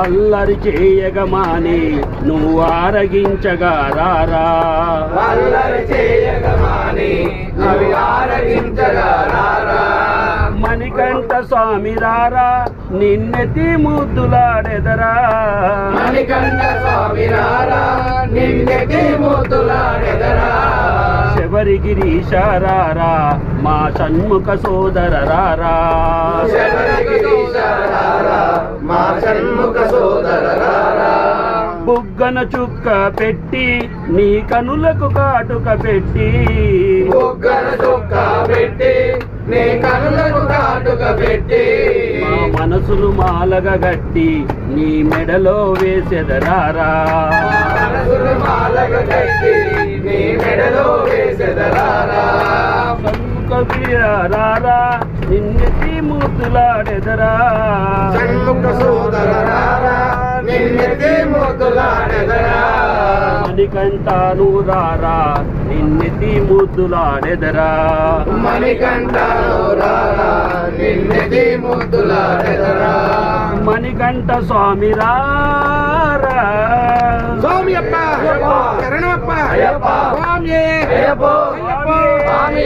అల్లరి చేయగమాని నువ్వు ఆరగించగా రారా, అల్లరి చేయగమాని అవి ఆరగించగా రారా. మణికంఠ స్వామి రారా నిన్నెతి ముద్దులాడెదరా, మణికంఠ స్వామి రారా నిన్నెతి ముద్దులాడెదరా. శబరిగిరీశ రారా మా షణ్ముఖ సోదర రారా, శబరిగిరీశ రారా మా షణ్ముఖ సోదర రారా. బుగ్గన చుక్క పెట్టి నీ కనులకు కాటుక పెట్టి, బుగ్గన చుక్క పెట్టి నీ కనులకు కాటుక పెట్టి, మా మనసులు మాలగా గట్టి నీ మెడలో వేసెదరారా, మనసులు మాలగా గట్టి నీ మెడలో వేసెదరారా. రారా నిన్నెత్తి ముద్దులాడెదరా, షణ్ముఖ సోదర రారా నిన్నెత్తి ముద్దులాడెదరా. మణికంఠను రారా నిన్నెత్తి ముద్దులాడెదరా, మణికంఠను రారా నిన్నెత్తి ముద్దులాడెదరా. మణికంఠ స్వామి రారా, స్వామి అప్ప శరణమప్ప అయ్యప్ప స్వామి అయ్యప్ప స్వామి